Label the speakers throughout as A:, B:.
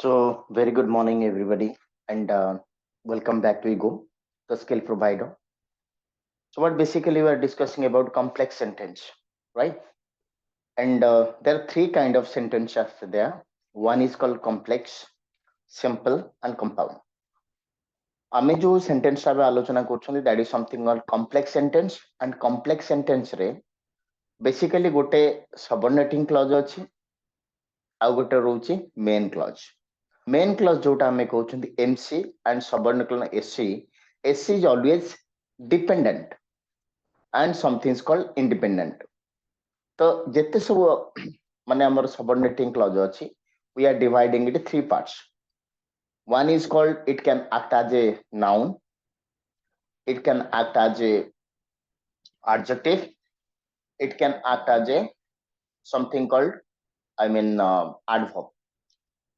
A: So, very good morning, everybody, and welcome back to Ego, the skill provider. So, what basically we are discussing about complex sentence, right? And there are three kind of sentences there. One is called complex, simple, and compound. ଆମେ ଯୋଉ sentence ଟା ଆଲୋଚନା କରୁଛନ୍ତି that is something called complex sentence and complex sentence ରେ basically ଗୋଟେ subordinating clause ଅଛି ଆଉ ଗୋଟେ ରହୁଛି main clause. Main clause जोटा हमें कहउछंती MC and subordinate clause SC. SC is always dependent and something is called independent. तो जेते सब माने हमर subordinating clause अछि we are dividing it three parts. One is called it can act as a noun, it can act as a adjective, it can act as a something called adverb.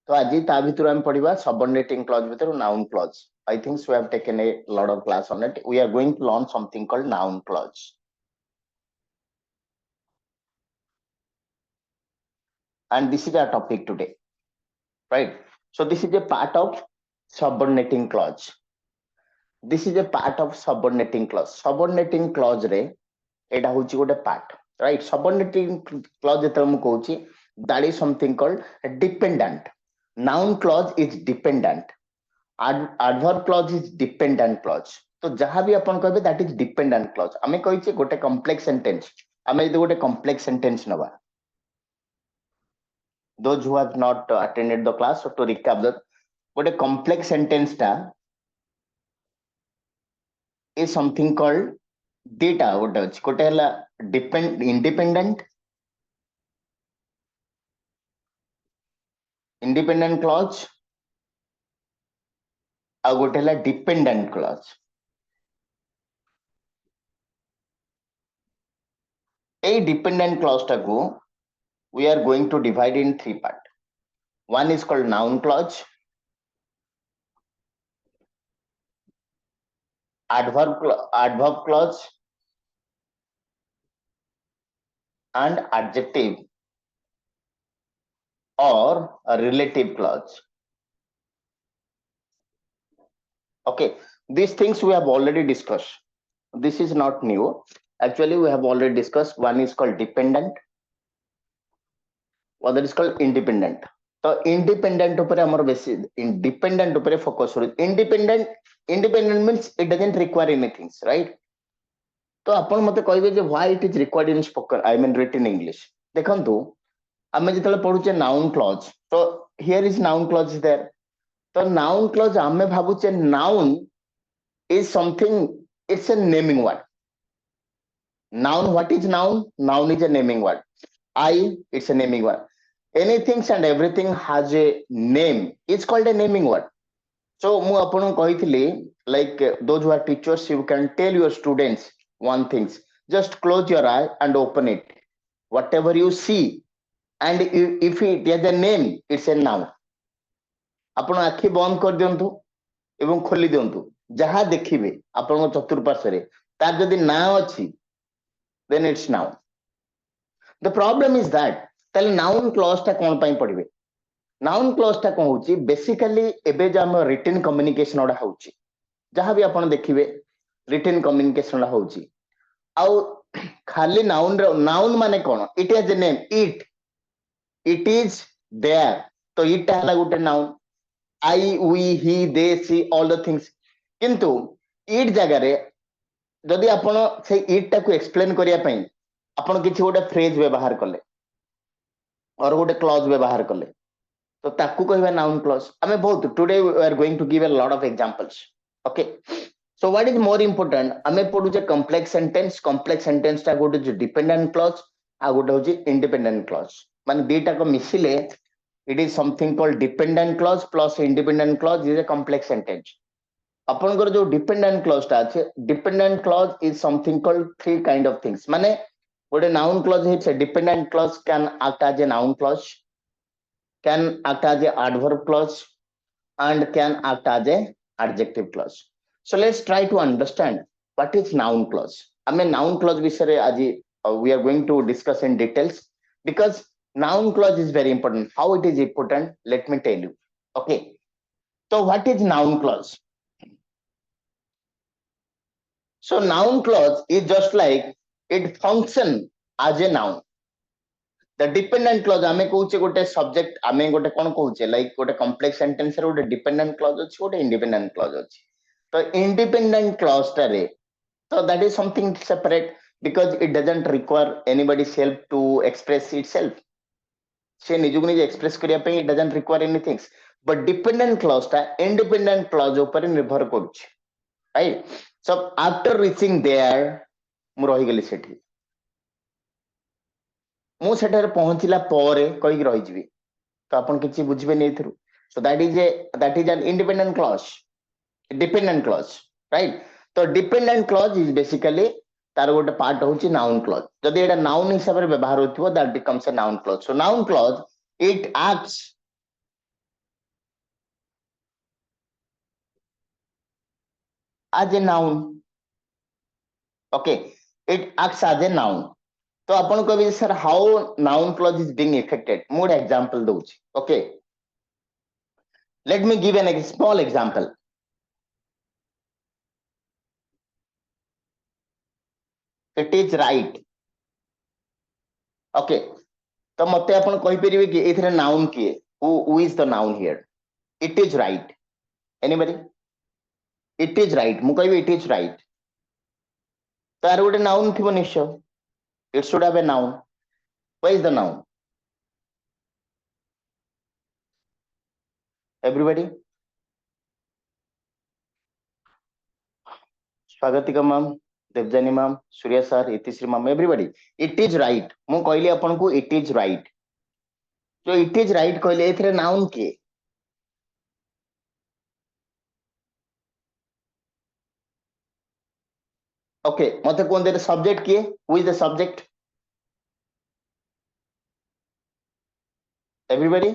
A: तो आज ता भितर हम पढ़िबा subordinating clause भितर noun clause. I think we have taken a lot of class on it. We are going to learn something called noun clause. And this is our topic today, right? So this is a part of subordinating clause. This is a part of subordinating clause. Subordinating clause रे एटा होची गोटे part, right? Subordinating clause जेतल मु कहूची that is something called dependent. Noun clause is dependent. Adverb clause is dependent clause. तो जहां भी अपन कहबे that is dependent clause. हमें कहिचे गोटे complex sentence. हमें यदि गोटे complex sentence नबा, those who have not attended the class, so to recap that what a complex sentence ta is something called data what is kotela independent clause ଆଉ ଗୋଟେ ହେଲା dependent clause. A dependent clause ଟାକୁ we are going to divide in three part. One is called noun clause, adverb clause and adjective or a relative clause. Okay, these things we have already discussed. This is not new. Actually, we have already discussed. One is called dependent, other is called independent. So independent upare amar basi independent upare focus kරු. Independent means it doesn't require anything, right? तो आपण मते कहबे जे why it is required in spoken written English. देखंतु ଆମେ ଯେତେବେଳେ ପଢୁଛେ noun clause, so here is noun clause is there. तो noun clause ଆମେ ଭାବୁଛେ noun is something, it's a naming word. Noun, what is noun? Noun is a naming word. I, it's a naming word. Anything and everything has a name. It's called a naming word. So ମୁଁ ଆପଣଙ୍କୁ କହିଥିଲି like those who are teachers, you can tell your students one things. Just close your eye and open it. Whatever you see, and if it has a name, it's a noun. ଆପଣ ଆଖି ବନ୍ଦ କରିଦିଅନ୍ତୁ ଏବଂ ଖୋଲି ଦିଅନ୍ତୁ, ଯାହା ଦେଖିବେ ଆପଣଙ୍କ ଚତୁଃପାର୍ଶ୍ୱରେ ତାର ଯଦି ନାଁ ଅଛି, then it's noun. The problem is that ତାହେଲେ noun clause ଟା କଣ ପାଇଁ ପଢିବେ? Noun clause ଟା କଣ ହଉଛି basically ଏବେ ଯେ ଆମ written communication ଗୁଡା ହଉଛି, ଯାହା ବି ଆପଣ ଦେଖିବେ written communication ଗୁଡା ହଉଛି, ଆଉ ଖାଲି noun ର noun ମାନେ କଣ? It has a name, it is there. तो इटा ହେଲା ଗୋଟେ noun. I, we, he, they, she, all the things. କିନ୍ତୁ it ଜାଗାରେ ଯଦି ଆପଣ ସେଇ it ଟାକୁ explain କରିବା ପାଇଁ ଆପଣ କିଛି ଗୋଟେ phrase ବ୍ୟବହାର କଲେ or ଗୋଟେ clause ବ୍ୟବହାର କଲେ, तो ताकू कहबा noun clause. ଆମେ बहुत today we are going to give a lot of examples. Okay, so what is more important? ଆମେ ପଢୁଛେ complex sentence ଟା ଗୋଟେ ଯେ dependent clause ଆଉ ଗୋଟେ ହଉଛି independent clause. ମାନେ ଦିଟାକ ମିଶିଲେ it is something called dependent clause plus independent clause is a complex sentence. ଆପଣଙ୍କର ଯୋଉ dependent clause ଟା ଅଛି, dependent clause is something called three kind of things. ମାନେ ଗୋଟେ noun clause is a dependent clause can act as a noun clause, can act as a adverb clause and can act as a adjective clause. So let's try to understand what is noun clause. I mean noun clause विषय आज we are going to discuss in details because noun clause is very important. How it is important? Let me tell you. Okay, so what is noun clause? So noun clause is just like it function as a noun. The dependent clause आमे कहूचे गोटे subject आमे गोटे कोन कहूचे like गोटे complex sentence रे गोटे dependent clause अछि गोटे independent clause अछि तो इंडिपेंडेंट क्लॉज टारे so that is something separate because it doesn't require anybody's help to express itself से निजुग निज एक्सप्रेस करिया पे it doesn't require anything but dependent clause ता independent clause ऊपर निर्भर करूछ right so after reaching there मु रहि गेली सेठी मु सेठारे पहुंचिला परे कहि रहि जिवि तो आपण किछि बुझबेनी एथरु so that is an independent clause dependent clause right तो dependent clause is basically तार गोटे पार्ट होची noun clause जदि एटा noun हिसाब रे व्यवहार होथिबो that becomes a noun clause so noun clause it acts as a noun okay it acts as a noun तो आपण कहबे sir how noun clause is being affected मु एक example दोउची okay let me give an small example it is right okay तो मते आपण कहि परिबे कि एथरे नाउन किए who is the noun here it is right anybody it is right मु कहबे it is right तार गोटे नाउन थिबो निश्चय it should have a noun where is the noun everybody Swagatika ma'am Debjani ma'am Surya sir Itishree ma'am everybody it is right मु कहली आपण को it is right so it is right कहले एथरे नाउन किए ओके मते कोन दे सब्जेक्ट किए who is the subject everybody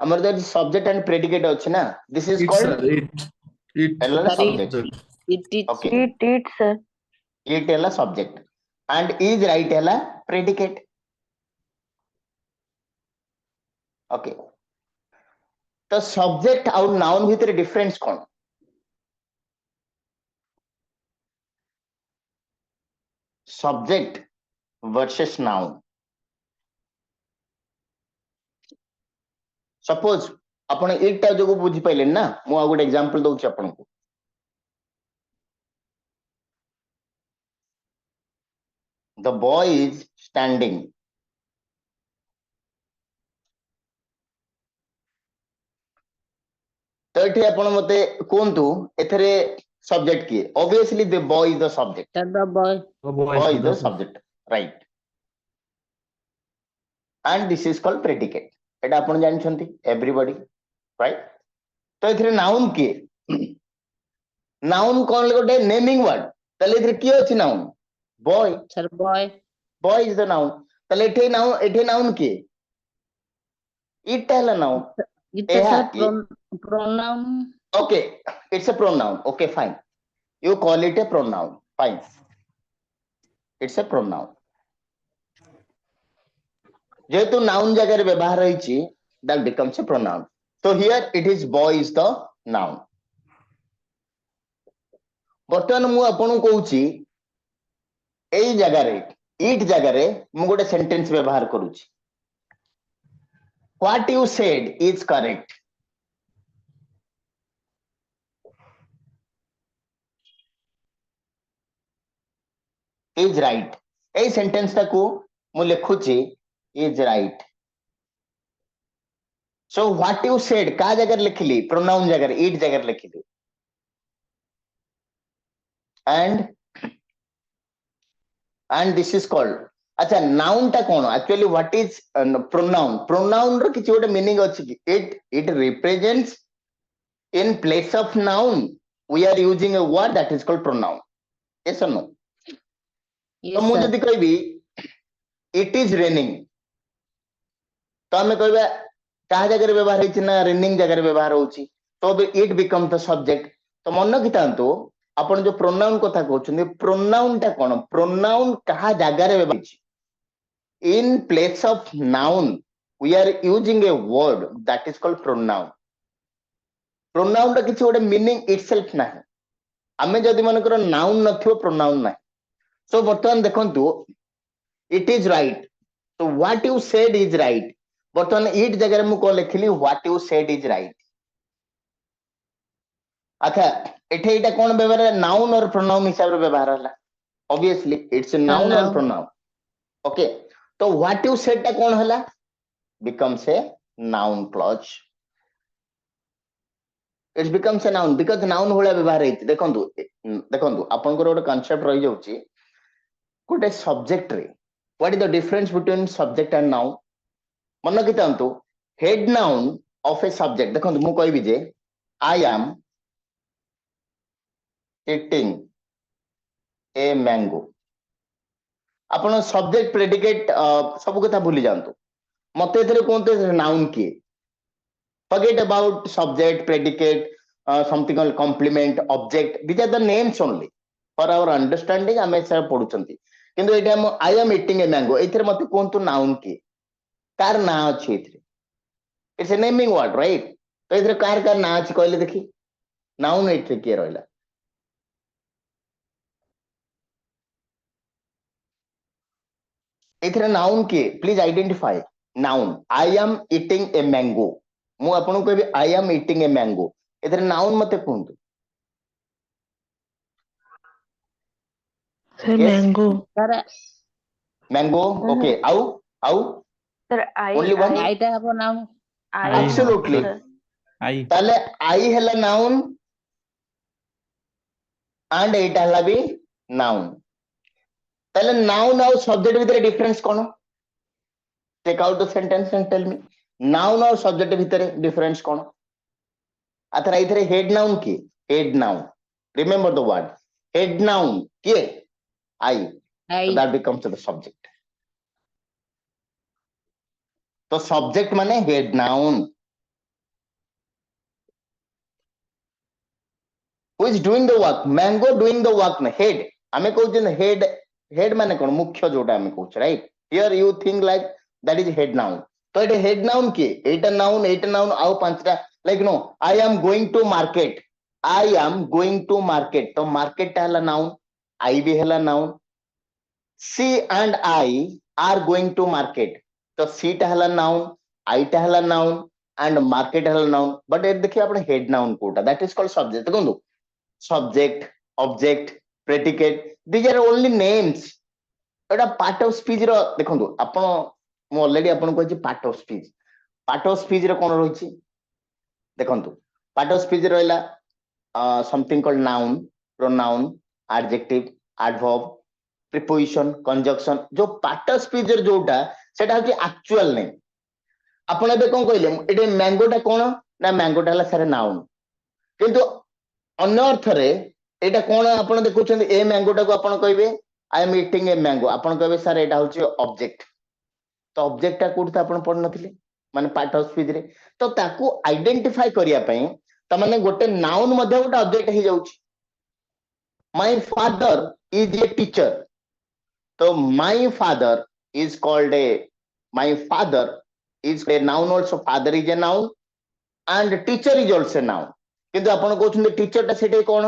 A: हमर the subject and predicate अछि ना this is
B: It,
A: called
B: sir. It.
A: एला
C: Sir,
A: subject
C: it is.
A: Okay
D: it sir
A: it एला subject and is right एला प्रेडिकेट ओके तो subject और noun भितर difference कोन subject versus noun suppose आपण एकटा जो बुझी पाइले ना मु आ गोटे एग्जांपल दोउची आपण को the boy is standing तो एठी आपण मते कोंतु एथरे सब्जेक्ट किए obviously the boy is the subject
C: Sir, the boy.
B: The boy
A: boy
B: is
A: is the subject right and this is called predicate एटा आपण जानछंती everybody right तो एथरे नाउन किए नाउन कोन गोटे naming word तले एथरे की अछि noun boy
C: Sir, boy.
A: boy is the noun तले एठे noun किए it है noun
C: It's a
A: Yeah,
C: sir pronoun.
A: okay it's a pronoun okay fine you call it a pronoun fine it's a pronoun जेहेतु noun जगह रे व्यवहार रही that becomes a pronoun so here it is boy is the noun बर्तमान मु आपन कहूची एई जगह रे it जगह रे मु गोटे सेंटेंस व्यवहार करूची what you said is correct is right AE sentence टा को मु लिखुची is right so what you said का जगह लिखली pronoun जगह it जगह लिखली and this is called अच्छा noun टा कोन actually what is pronoun रो किछि गोटे मीनिंग अछि कि it represents in place of noun we are using a word that is called pronoun yes or no
C: Yes,
A: तो मु
C: sir.
A: जदि कहबी it is raining तो हमें कहबा कहा जगह व्यवहार होछि ना raining जगह व्यवहार होछि तो it becomes the subject तो मन रखितांतो आपण जो pronoun कथा कहउछन्ती pronoun टा कोन pronoun कहा जगह रे व्यवहार होछि in place of noun we are using a word that is called pronoun. Pronoun ର କିଛି ଗୋଟେ meaning itself ନାହିଁ. ଆମେ ଯଦି ମନେକର noun ନଥିବ pronoun ନାହିଁ. So ବର୍ତ୍ତମାନ ଦେଖନ୍ତୁ it is right. So what you said is right. ବର୍ତ୍ତମାନ it ଜାଗାରେ ମୁଁ କଣ ଲେଖିଲି what you said is right. ଆଚ୍ଛା ଏଠି ଏଇଟା କଣ ବ୍ୟବହାର ହେଲା noun or pronoun ହିସାବରେ ବ୍ୟବହାର ହେଲା. Obviously it's a noun or pronoun. Okay, ତ what you said ଟା କଣ ହେଲା becomes a noun clause. It becomes a noun because noun ଭଳିଆ ବ୍ୟବହାର ହେଇଛି. ଦେଖନ୍ତୁ ଦେଖନ୍ତୁ ଆପଣଙ୍କର ଗୋଟେ କନସେପ୍ଟ ରହିଯାଉଛି ଗୋଟେ ସବଜେକ୍ଟ ରେ what is the difference between subject and noun? ମନେ ରଖିଥାନ୍ତୁ head noun of a subject. ଦେଖନ୍ତୁ ମୁଁ କହିବି ଯେ I am eating a mango. ଆପଣ ସବଜେକ୍ଟ ପ୍ରେଡିକେଟ ସବୁ କଥା ଭୁଲି ଯାଆନ୍ତୁ. ମତେ ଏଥିରେ କୁହନ୍ତୁ ନାଉନ୍ କିଏ? Forget about subject, predicate, something called complement, object. These are the names only for our understanding. ଆମେ ସେଟା ପଢୁଛନ୍ତି କିନ୍ତୁ ଏଇଟା ଆମ I am eating a mango ଏଥିରେ ମତେ କୁହନ୍ତୁ ନାଉନ୍ କିଏ? କାର ନାଁ ଅଛି ଏଥିରେ? It's a naming word, right? ତ ଏଥିରେ କାର ନାଁ ଅଛି କହିଲେ ଦେଖି ନାଉନ୍ ଏଥିରେ କିଏ ରହିଲା? ଏଥିରେ ନାଉନ୍ କିଏ? Please identify noun. I am eating a mango. ମୁଁ ଆପଣଙ୍କୁ କହିବି I am eating a mango. ଏଥିରେ ନାଉନ୍ ମତେ କୁହନ୍ତୁ.
B: Sir,
A: Yes?
B: mango.
C: Sir,
A: Mango. Okay. ଆଉ
B: Sir,
A: only one.
C: ଆଇଟା ହବ noun.
A: Absolutely. ତାହେଲେ I ହେଲା noun and ଏଇଟା ହେଲା ବି noun. ତାହେଲେ noun ଆଉ subject ଭିତରେ difference କଣ? Take out the sentence and tell me. Noun ଆଉ subject ଭିତରେ difference କଣ? ଆଥର ଏଇଥିରେ head noun କିଏ? Head noun. Remember the word. Head noun କିଏ? I. So that becomes the subject. तो subject माने head noun. Who is doing the work? Mango doing the work. Head. ଆମେ କହୁଛନ୍ତି head. Head ମାନେ କଣ? ମୁଖ୍ୟ ଯୋଉଟା ଆମେ କହୁଛେ, right? Here you think like that is head noun. ତ ଏଇଟା head noun କିଏ? ଏଇଟା noun ଆଉ ପାଞ୍ଚଟା like no. I am going to market. I am going to market. ତ market ଟା ହେଲା noun. I ବି ହେଲା noun. She and I are going to market. ତ she ଟା ହେଲା noun. I ଟା ହେଲା noun and market ହେଲା noun. But ଏ ଦେଖିବେ ଆପଣ head noun କୋଉଟା? That is called subject. ଦେଖନ୍ତୁ subject, object, predicate, these are only names. ଏଟା part of speech ର ଦେଖନ୍ତୁ ଆପଣ ମୁଁ already ଆପଣଙ୍କୁ କହିଛି part of speech. Part of speech ରେ କଣ ରହିଛି? ଦେଖନ୍ତୁ part of speech ରହିଲା something called noun, pronoun, adjective, adverb, preposition, conjunction. जो part of speech ରେ ଯୋଉଟା ସେଟା ହଉଛି actual name. ଆପଣ ଏବେ କଣ କହିଲେ ଏଠି mango ଟା କଣ ନା mango ଟା ହେଲା ସାର noun କିନ୍ତୁ ଅନ୍ୟ ଅର୍ଥରେ ଏଇଟା କଣ ଆପଣ ଦେଖୁଛନ୍ତି ଏ ମ୍ୟାଙ୍ଗୋ ଟାକୁ ଆପଣ କହିବେ I am eating a mango ଆପଣ କହିବେ ସାର ଏଇଟା ହଉଛି ଅବଜେକ୍ଟ ତ ଅବଜେକ୍ଟ ଟା କୋଉଠି ଆପଣ ପଢିନଥିଲେ ମାନେ ପାର୍ଟ ଅଫ ସ୍ପିଚ ରେ ତ ତାକୁ ଆଇଡେଣ୍ଟିଫାଇ କରିବା ପାଇଁ ତାମାନେ ଗୋଟେ ନାଉନ ମଧ୍ୟ ଗୋଟେ ଅବଜେକ୍ଟ ହେଇଯାଉଛି my father is a teacher ତ my father is called a my father is a noun also father is a noun and teacher is also a noun କିନ୍ତୁ ଆପଣ କହୁଛନ୍ତି ଟିଚର ଟା ସେଠି କଣ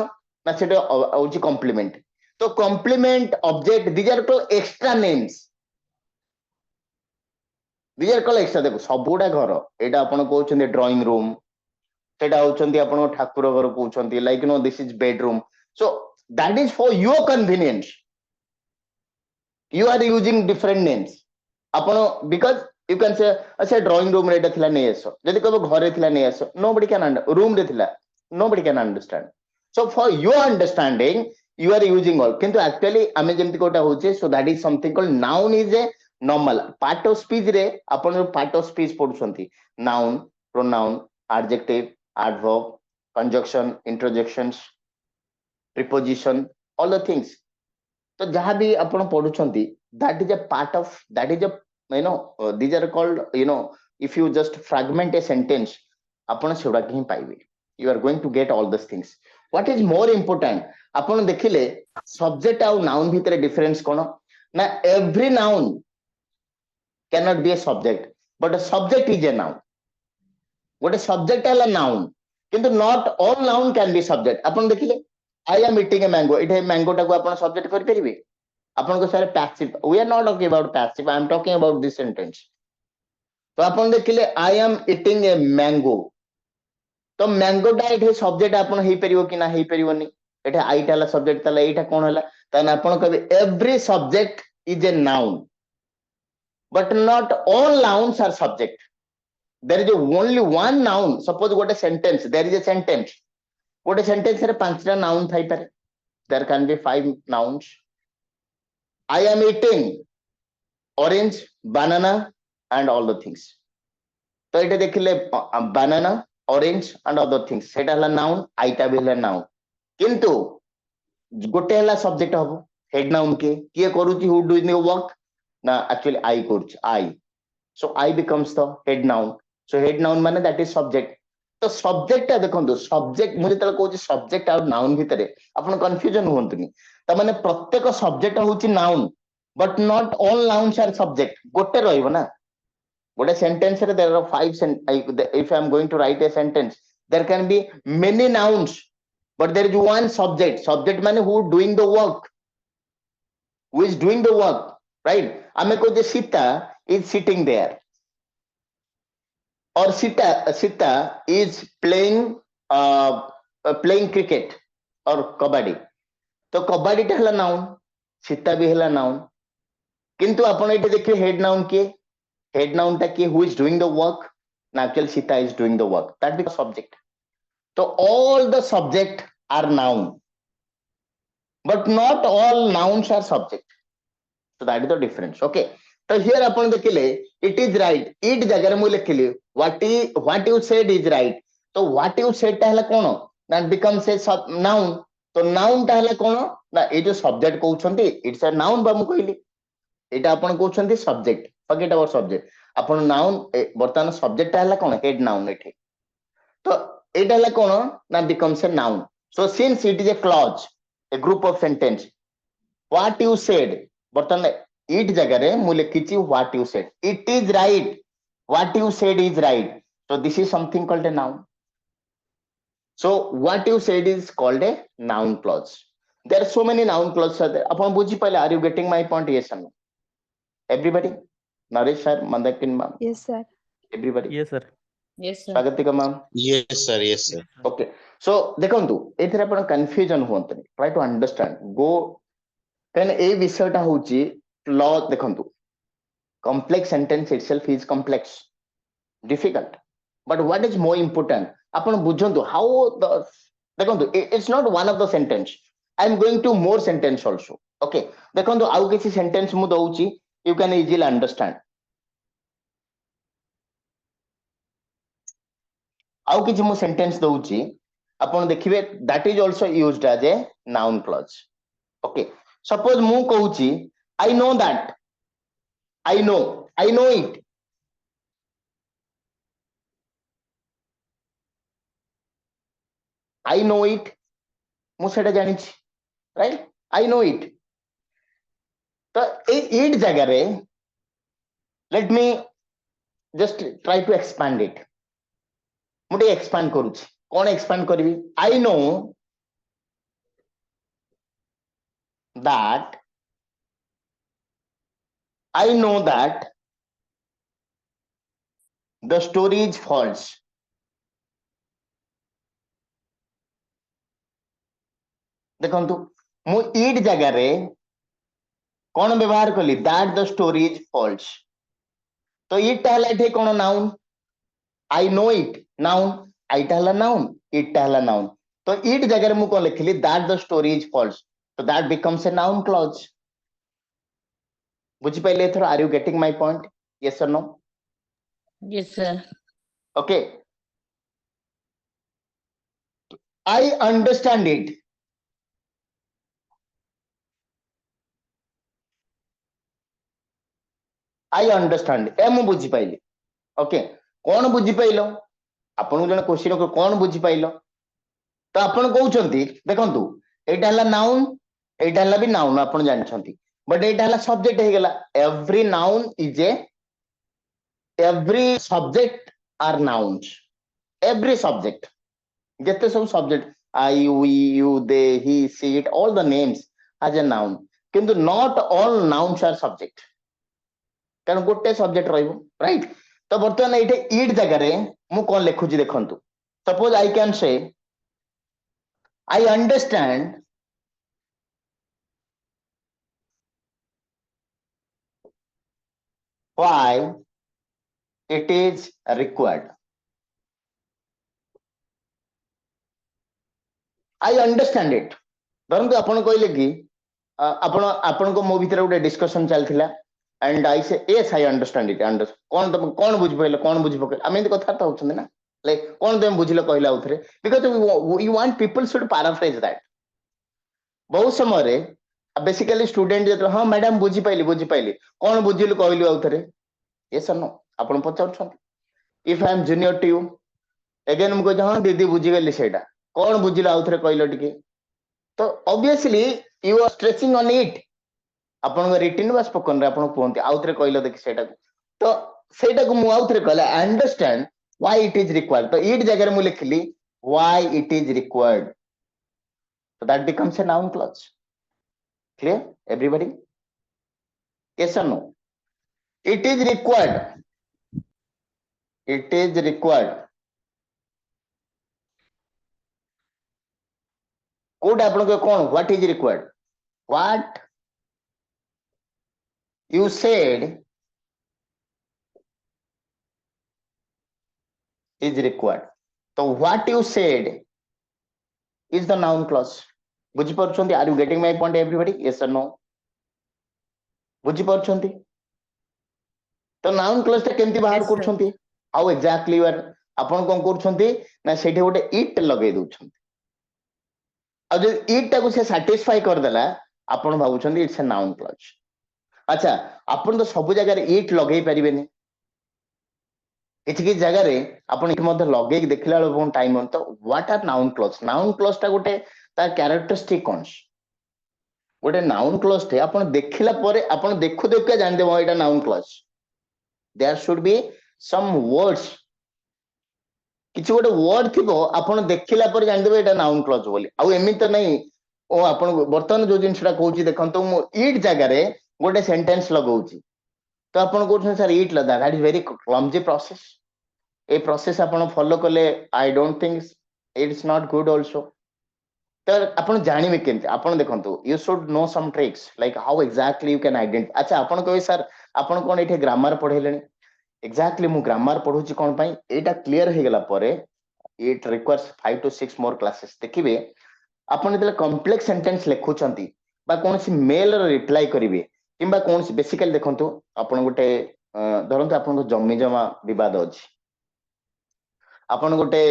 A: ନା ସେଠି ହଉଛି କମ୍ପ୍ଲିମେଣ୍ଟ ତ complement object these are called extra names these are called extra ଦେଖ ସବୁଗୁଡା ଘର ଏଇଟା ଆପଣ କହୁଛନ୍ତି ଡ୍ରଇଂ ରୁମ୍ ସେଟା ହଉଛନ୍ତି ଆପଣ ଠାକୁର ଘର କହୁଛନ୍ତି like no this is bedroom so that is for your convenience you are using different names ଆପଣ ବିକଜ you can say अच्छा drawing room रे थिला नहीं आसो जदि कहबो घरे थिला नहीं आसो nobody can room रे थिला nobody can understand so for your understanding you are using all किंतु actually आमे जेमति कोटा होचे so that is something called noun is a normal part of speech रे आपण part of speech पढुछंती noun pronoun adjective adverb conjunction interjections preposition all the things तो जहां भी आपण पढुछंती that is a part of that is a these are called if you just fragment a sentence ଆପଣ ସେଗୁଡାକ ହିଁ ପାଇବେ you are going to get all these things what is more important ଆପଣ ଦେଖିଲେ subject ଆଉ noun ଭିତରେ difference କଣ ନା every noun cannot be a subject but a subject is a noun. What a subject is a noun. কিন্তু not all noun can be subject. ଆପଣ ଦେଖିଲେ I am eating a mango. ଏଠି mango ଟାକୁ ଆପଣ subject କରିପାରିବେ? ଆପଣଙ୍କ ସାରେ passive. We are not talking about passive. I am talking about this sentence. ତ ଆପଣ ଦେଖିଲେ I am eating a mango. ତ mango ଟା ଏଠି subject ଆପଣ ହେଇପାରିବ କି ନା ହେଇପାରିବନି? ଏଠି I ଟା ହେଲା subject, ତାହେଲେ ଏଇଟା କଣ ହେଲା? ତାହେଲେ ଆପଣ କହିବେ every subject is a noun. But not all nouns are subject. There is only one noun. Suppose what a sentence, there is a sentence. What a sentence रे पांचटा noun थाइपारे. There can be 5 nouns. I am eating orange, banana and all the things. तो एटे देखिले banana, orange and other things. सेटा हला noun, I टा भी हला noun. किंतु गोटे हला subject हबो. Head noun किए करूची who doing the work? ना actually I करूची, I. So I becomes the head noun. So head noun माने that is subject. तो subject टा देखंतु subject मुझे तले कहूची subject और noun भितरे आपण confusion हुंतुनी. त माने प्रत्येक subject होची noun, but not all nouns are subject. गोटे रहइबो ना. गोटे sentence रे there are 5 if I am going to write a sentence, there can be many nouns, but there is one subject. Subject माने who doing the work, who is doing the work, right? आमे कहूचे Sita is sitting there. Or Sita is playing playing cricket or kabaddi. तो कबाडी टा हला noun, Sita भी हला noun. किंतु आपण एटे देखिए हेड नाउन किए, हेड नाउन टा किए, who is doing the work? Actually Sita is doing the work. That becomes subject. So all the subject are noun, but not all nouns are subject. So that is the difference. Okay. So here आपण देखिले it is right. It जगह मु लिखिली what you said is right. So what you said टा हला कोन? That becomes a noun. तो noun टा हला कोन? ना ए जो subject कहउछंती it's a noun बा मु कहली. एटा आपण कहउछंती subject. Forget about subject. आपण noun बर्तमान subject टा हला कोन? Head noun एठी. तो एटा हला कोन? ना becomes a noun. So since it is a clause, a group of sentence, what you said बर्तमान it जगह रे मु लिखिची what you said. It is right. What you said is right. So this is something called a noun. So what you said is called a noun clause. There are so many noun clauses are there. Upon buji pale, are you getting my point? Yes or no? Everybody? Naresh sir, Mandakin ma'am.
B: Yes, sir.
A: Everybody?
D: Yes, sir.
C: Yes, sir.
A: Swagatika ma'am.
E: Yes, sir. Yes, sir.
A: Okay. So देखंतु एथिरे आपण confusion हुअंतनी. Try to understand. Go then ए विषयटा होची law देखंतु. Complex sentence itself is complex, difficult. But what is more important? आपण बुझंतु how the देखंतु it's not one of the sentence. I am going to more sentence also. Okay. देखंतु आउ किसी sentence मु दउची, you can easily understand. आउ किसी मु sentence दउची, आपण देखिबे that is also used as a noun clause. Okay. Suppose मु कहूची I know that. I know it. I know it. मु सेटा जानिछि, right? I know it. तो it जगह रे let me just try to expand it. मुझे expand करूछि. कौन expand करिवि? I know that the story is false. देखंतु मु it जगह रे कौन व्यवहार कली? That the story is false. तो it हला एठे कौन noun? I know it noun. I टा हला noun. It टा हला noun. तो it जगह रे मु कौन लिखली? That the story is false. So that becomes a noun clause. बुझी पाइले एथर? Are you getting my point? Yes or no?
C: Yes, sir.
A: Okay. I understand it. I understand. ए मु बुझी पाइली. ओके. कौन बुझी पाइलो? आपन जने क्वेश्चन को कौन बुझी पाइलो? तो आपन कहउछंती देखंतु एटा हला नाउन, एटा हला भी नाउन आपन जानछंती. बट एटा हला सब्जेक्ट हे गेला. Every noun is a every subject are nouns. Every subject, ଯେତେ ସବୁ subject, I, we, you, they, he, she, it, all the names as a noun. କିନ୍ତୁ not all nouns are subject, କାରଣ ଗୋଟେ subject ରହିବ, right? ତ ବର୍ତ୍ତମାନ ଏଇଠି it ଜାଗାରେ ମୁଁ କଣ ଲେଖୁଛି ଦେଖନ୍ତୁ. Suppose I can say I understand why it is required. I understand it. ଧରନ୍ତୁ ଆପଣ କହିଲେ କି ଆପଣଙ୍କ ମୋ ଭିତରେ ଗୋଟେ ଡିସ୍କସନ ଚାଲିଥିଲା and I say yes I understand it. କଣ ତମେ କଣ ବୁଝିପାରିଲ, କଣ ବୁଝିପକେଇଲ, ଆମେ ଏମିତି କଥାବାର୍ତ୍ତା ହଉଛନ୍ତି ନା, ଲାଇକ କଣ ତମେ ବୁଝିଲ କହିଲା ଆଉଥରେ, because we want people should paraphrase that. ବହୁତ ସମୟରେ ବେସିକାଲି ଷ୍ଟୁଡେଣ୍ଟ ଯେତେବେଳେ ହଁ ମ୍ୟାଡାମ ବୁଝିପାଇଲି କଣ ବୁଝିଲୁ କହିଲୁ ଆଉଥରେ, yes or no ଆପଣ ପଚାରୁଛନ୍ତି. if I am junior to you, again ମୁଁ କହୁଛି ହଁ ଦିଦି ବୁଝିଗଲି ସେଇଟା, କଣ ବୁଝିଲ ଆଉଥରେ କହିଲ ଟିକେ. ତ obviously you are stressing on it. ଆପଣଙ୍କ ରିଟିନ ବା ସ୍ପୋକନ ରେ ଆପଣ କୁହନ୍ତି ଆଉଥରେ କହିଲ ଦେଖି ସେଇଟାକୁ. ତ ସେଇଟାକୁ ମୁଁ ଆଉଥରେ କହିଲା understand why it is required. ତ it ଜାଗାରେ ମୁଁ ଲେଖିଲି why it is required. So that becomes a noun clause. Clear everybody? Yes or no? It is required. It is required. କୋଉଟା ଆପଣଙ୍କ କଣ, what is required? What you said is required. So what you said is the noun clause. ବୁଝିପାରୁଛନ୍ତି? Are you getting my point everybody? Yes or no? ବୁଝିପାରୁଛନ୍ତି? ତ noun clause ଟା କେମିତି ବାହାର
C: Yes, sir.
A: କରୁଛନ୍ତି? How exactly you are, ଆପଣ କଣ କରୁଛନ୍ତି ନା ସେଇଠି ଗୋଟେ it ଲଗେଇ ଦଉଛନ୍ତି, ଆଉ ଯଦି it ଟାକୁ ସେ ସାଟିସ୍ଫାଇ କରିଦେଲା ଆପଣ ଭାବୁଛନ୍ତି it's a noun clause. ଆଚ୍ଛା ଆପଣ ତ ସବୁ ଜାଗାରେ it ଲଗେଇ ପାରିବେନି, କିଛି କିଛି ଜାଗାରେ ଆପଣ ଏଠି ମଧ୍ୟ ଲଗେଇକି ଦେଖିଲା ବେଳକୁ ବହୁତ ଟାଇମ ତ what are noun clause? noun clause ଟା ଗୋଟେ ତାର କ୍ୟାରେକ୍ଟରିଷ୍ଟିକ କଣ? ଗୋଟେ noun clause ଟେ ଆପଣ ଦେଖିଲା ପରେ ଆପଣ ଦେଖୁ ଦେଖୁ ଜାଣିଦେବ ଏଇଟା noun clause. there should be some words, କିଛି ଗୋଟେ ୱାର୍ଡ ଥିବ ଆପଣ ଦେଖିଲା ପରେ ଜାଣିଦେବେ ଏଇଟା noun clause ବୋଲି, ଆଉ ଏମିତି ତ ନାହିଁ ଓ ଆପଣ ବର୍ତ୍ତମାନ ଯୋଉ ଜିନିଷଟା କହୁଛି ଦେଖନ୍ତୁ ମୁଁ it ଜାଗାରେ ଗୋଟେ ସେଣ୍ଟେନ୍ସ ଲଗାଉଛି ତ ଆପଣ କହୁଛନ୍ତି ସାର୍ it ଲଗା, that is very clumsy process. এই ପ୍ରୋସେସ ଆପଣ ଫଲୋ କଲେ I don't think it's not good also. ତ ଆପଣ ଜାଣିବେ କେମିତି, ଆପଣ ଦେଖନ୍ତୁ you should know some tricks like how exactly you can identify. ଆଚ୍ଛା ଆପଣ କହିବେ ସାର୍ ଆପଣ କଣ ଏଠି ଗ୍ରାମାର ପଢେଇଲେଣି, ଏକ୍ଜାକ୍ଟଲି ମୁଁ ଗ୍ରାମାର ପଢୁଛି କଣ ପାଇଁ, ଏଇଟା କ୍ଲିୟର ହେଇଗଲା ପରେ it requires 5 to 6 more classes. ଦେଖିବେ ଆପଣ ଯେତେବେଳେ କମ୍ପ୍ଲେକ୍ସ ସେଣ୍ଟେନ୍ସ ଲେଖୁଛନ୍ତି ବା କୌଣସି ମେଲର ରିପ୍ଲାଏ କରିବେ କିମ୍ବା କୌଣସି ବେସିକାଲି ଦେଖନ୍ତୁ ଆପଣ ଗୋଟେ ଧରନ୍ତୁ ଆପଣଙ୍କ ଜମି ଜମା ବିବାଦ ଅଛି, ଆପଣ ଗୋଟେ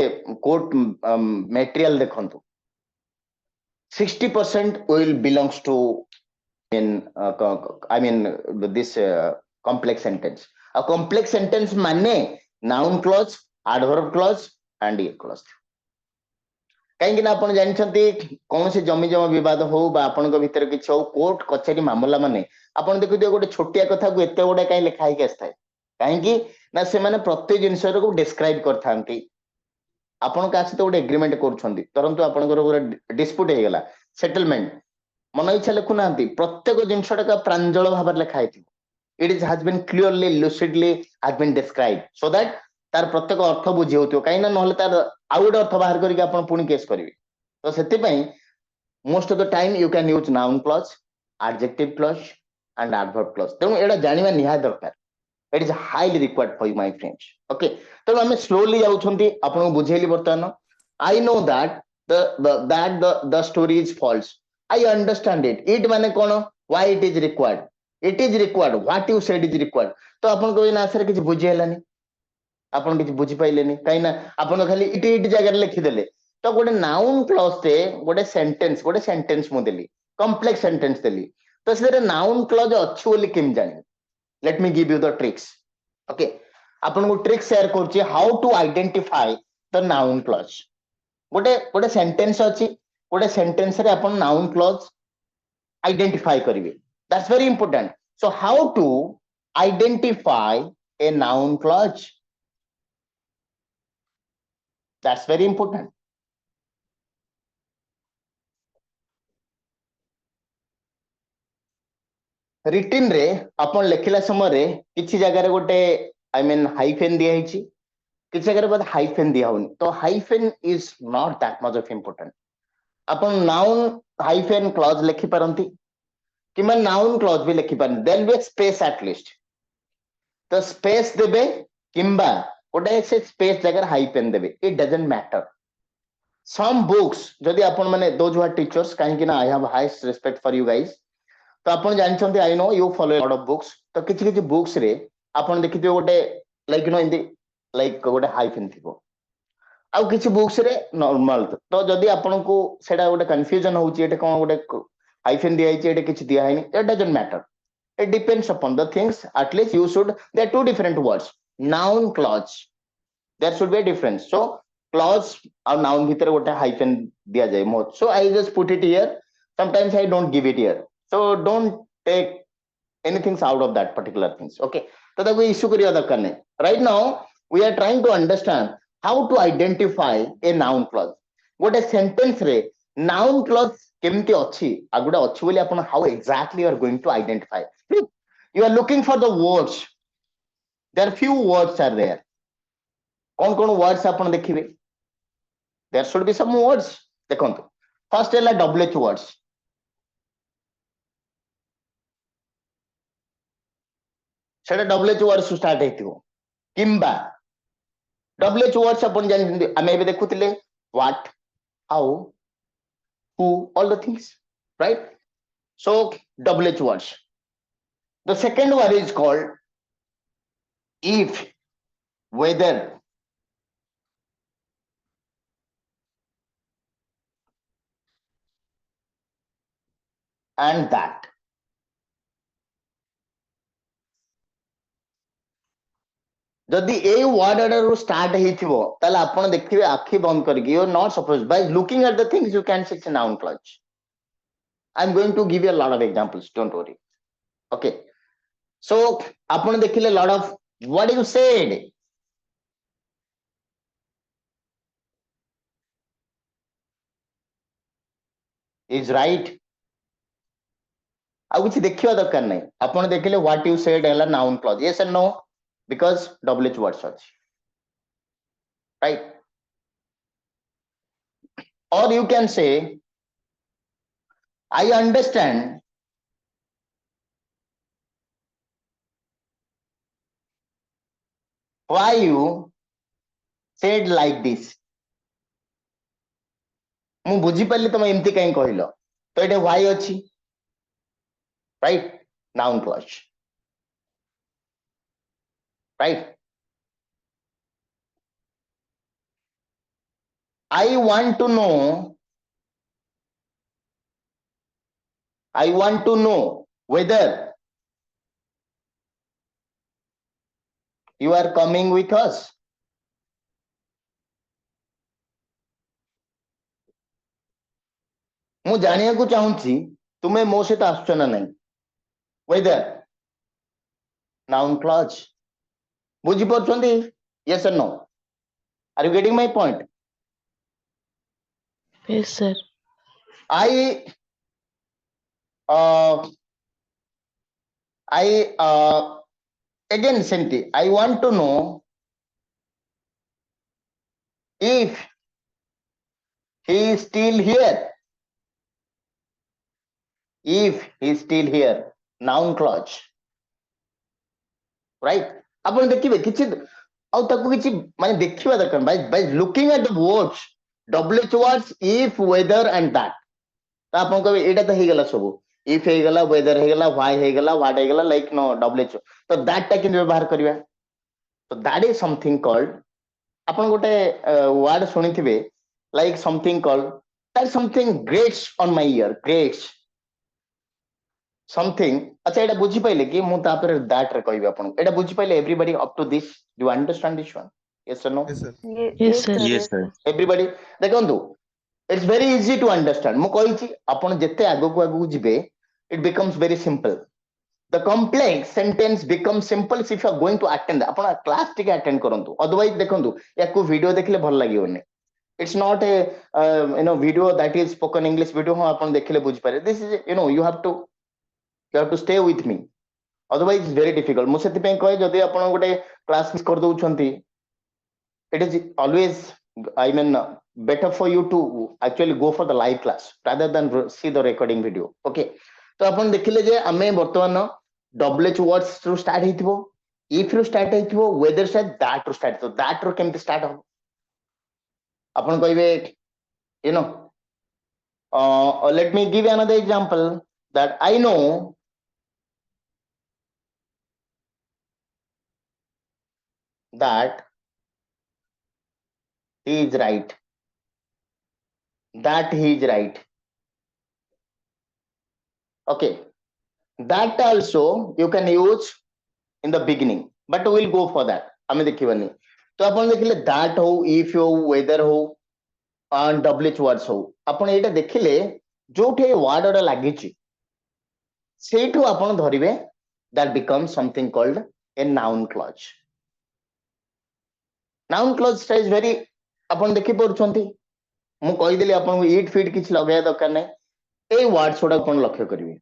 A: କୋର୍ଟ ମେଟେରିଆଲ ଦେଖନ୍ତୁ 60% will belongs to in I mean this complex sentence. A complex sentence ମାନେ noun clause, adverb clause and a clause. କାହିଁକି ନା ଆପଣ ଜାଣିଛନ୍ତି କୌଣସି ଜମି ଜମା ବିବାଦ ହଉ ବା ଆପଣଙ୍କ ଭିତରେ କିଛି ହଉ କୋର୍ଟ କଚେରୀ ମାମଲା ମାନେ ଆପଣ ଦେଖୁଥିବେ ଗୋଟେ ଛୋଟିଆ କଥାକୁ ଏତେ ଗୁଡା କାହିଁ ଲେଖା ହେଇକି ଆସିଥାଏ, କାହିଁକି ନା ସେମାନେ ପ୍ରତି ଜିନିଷକୁ ଡେସ୍କ୍ରାଇବ କରିଥାନ୍ତି. ଆପଣ କାହା ସହିତ ଗୋଟେ ଏଗ୍ରିମେଣ୍ଟ କରୁଛନ୍ତି, ଧରନ୍ତୁ ଆପଣଙ୍କର ଗୋଟେ ଡିସ୍ପ୍ୟୁଟ ହେଇଗଲା, ସେଟଲମେଣ୍ଟ ମନ ଇଚ୍ଛା ଲେଖୁନାହାନ୍ତି, ପ୍ରତ୍ୟେକ ଜିନିଷଟା ପ୍ରାଞ୍ଜଳ ଭାବରେ ଲେଖା ହେଇଥିବ. it is has been clearly lucidly has been described so that ତାର ପ୍ରତ୍ୟେକ ଅର୍ଥ ବୁଝି ହଉଥିବ, କାହିଁକି ନା ନହେଲେ ତାର ଆଉ ଗୋଟେ ଅର୍ଥ ବାହାର କରିକି ଆପଣ ପୁଣି କେସ୍ କରିବେ. ତ ସେଥିପାଇଁ most of the time you can use noun clause, adjective clause and adverb clause. ତେଣୁ ଏଇଟା ଜାଣିବା ନିହାତି ଦରକାର. it is highly required for you my friends. okay ତେଣୁ ଆମେ ସ୍ଲୋଲି ଯାଉଛନ୍ତି, ଆପଣଙ୍କୁ ବୁଝେଇଲି ବର୍ତ୍ତମାନ. I know that the story is false. I understand it. it ମାନେ କଣ, why it is required. it is required, what you said is required. ତ ଆପଣ କହିବେ ନା ସାର୍ କିଛି ବୁଝି ହେଲାନି, ଆପଣ କିଛି ବୁଝିପାଇଲେନି, କାହିଁକି ନା ଆପଣ ଖାଲି it ଜାଗାରେ ଲେଖିଦେଲେ. ତ ଗୋଟେ ନାଉନ କ୍ଲଜ ଟେ ଗୋଟେ ସେଣ୍ଟେନ୍ସ ମୁଁ ଦେଲି, କମ୍ପ୍ଲେକ୍ସ ସେଣ୍ଟେନ୍ସ ଦେଲି, ତ ସେଥିରେ ନାଉନ କ୍ଲଜ ଅଛି ବୋଲି କେମିତି ଜାଣିବି? let me give you the tricks. okay ଆପଣଙ୍କୁ ଟ୍ରିକ୍ ସେୟାର କରୁଛି how to identify the noun clause. ଗୋଟେ ସେଣ୍ଟେନ୍ସ ଅଛି, ଗୋଟେ ସେଣ୍ଟେନ୍ସ ରେ ଆପଣ ନାଉନ କ୍ଲଜ ଆଇଡେଣ୍ଟିଫାଇ କରିବେ, that's very important. so how to identify a noun clause? That's very important. Written रे अपन लिखिला समय रे किछि जगह रे गोटे आई मीन हाइफेन दिया हिची किछि जगह रे बाद हाइफेन दिया होनी तो hyphen is not that much of important अपन नाउन हाइफेन क्लॉज लिखि परंती किमा नाउन क्लॉज भी लिखि परन then be space at least two space देबे किंबा गोटे से स्पेस जगह हाइफेन देबे it doesn't matter some books जदि अपन माने दोज हु आर टीचर्स काहे कि ना I have highest respect for you guys तो आपण जानछन्ते I know you follow lot of books तो किछि किछि बुक्स रे आपण देखिथिबे गोटे लाइक नो इंदी लाइक गोटे हाइफेन थिबो आउ किछि बुक्स रे नॉर्मल तो जदि आपण को सेडा गोटे कंफ्यूजन होउची एटे कोन गोटे हाइफेन दिया हिची एटे किछि दिया हैनी it doesn't matter it depends upon the things at least you should there are two different words noun clause there should be a difference so clause or noun bhitar gote hyphen diya jay mo so I just put it here sometimes I don't give it here so don't take anything out of that particular things okay to taku issue kariya darkar nahi right now we are trying to understand how to identify a noun clause gote sentence re noun clause kemti achi aguda achi boli apna how exactly you are going to identify you are looking for the words there are few words are there kon words apna dekhibe there should be some words dekhantu first ela wh words सेटा wh word सु start हेतिबो किंबा wh words अपन जानि आमे एबे देखुतिले what how who all the things right so wh words the second word is called if whether and that जदि ए word order रो start हेतिबो ताले आपण देखिबे आखि बंद करके you are not suppose by looking at the things you can say noun clause I am going to give you a lot of examples don't worry okay so आपण देखिले lot of what you said is right आउ किछि देखिबा दरकार नै आपण देखिले what you said हैला noun clause yes and no because wh words अछि right or you can say I understand why you said like this मु बुझी पाली तुम एमती कहीं कहलो तो एटे why अछि right noun clause right I want to know whether you are coming with us मु जानिया को चाहूची तुम्हें मो सहित आसुच ना नहीं whether noun clause बुझी परछंती yes or no are you getting my point
C: Yes, sir.
A: I again Senti I want to know if he is still here if he is still here noun clause right आपण देखिबे किछि आउ ताकू किछि माने देखिबा दरकार by looking at the words wh words if whether and that ता आपण कहबे एटा त हे गेला सब if हे गेला whether हे गेला why हे गेला what हे गेला like no wh तो that टा किन व्यवहार करिवा so that is something called आपण गोटे word सुनिथिबे like something called that something grates on my ear grates something अच्छा एटा बुझी पाइले कि मु तापर दैट रे कहबी आपन एटा बुझी पाइले everybody up to this do understand this one yes और no
B: Yes, sir.
C: Yes, sir.
D: Yes, sir.
A: Everybody देखंतु it's very easy to understand मु कहिछि आपन जते आगो को जिबे it becomes very simple the complex sentence becomes simple if you are going to attend आपण class ଟିକେ attend କରନ୍ତୁ otherwise ଦେଖନ୍ତୁ ୟାକୁ video ଦେଖିଲେ ଭଲ ଲାଗିବନି it's not a video that is spoken English video ହଁ ଆପଣ ଦେଖିଲେ ବୁଝିପାରିବେ this is you have to stay with me otherwise it's very difficult ମୁଁ ସେଥିପାଇଁ କହେ ଯଦି ଆପଣ ଗୋଟେ class miss କରିଦଉଛନ୍ତି it is always I mean better for you to actually go for the live class rather than see the recording video okay तो आपण देखिले जे आमे वर्तमान WH words ରୁ start ହେଇथिबो if ରୁ start ହେଇथिबो whether से that ରୁ start तो that ରୁ केमति start हो आपण कहबे you know let me give another example that I know that he is right that he is right okay that also you can use in the beginning but we'll go for that ଆମେ ଦେଖିବାନି ତ ଆପଣ ଦେଖିଲେ that हो if हो whether हो and WH words हो ଆପଣ ଏଇଟା ଦେଖିଲେ ଯୋଉଠି word order ଲାଗିଛି ସେଇଠୁ ଆପଣ ଧରିବେ that becomes something called a noun clause noun clause is very ଆପଣ ଦେଖି ପାରୁଛନ୍ତି ମୁଁ କହିଦେଲି ଆପଣଙ୍କୁ ଇଟ୍ ଫିଟ୍ କିଛି ଲଗାଇବା ଦରକାର ନାହିଁ ଏଇ ୱାର୍ଡସ୍ ଗୁଡା ଆପଣ ଲକ୍ଷ୍ୟ କରିବେ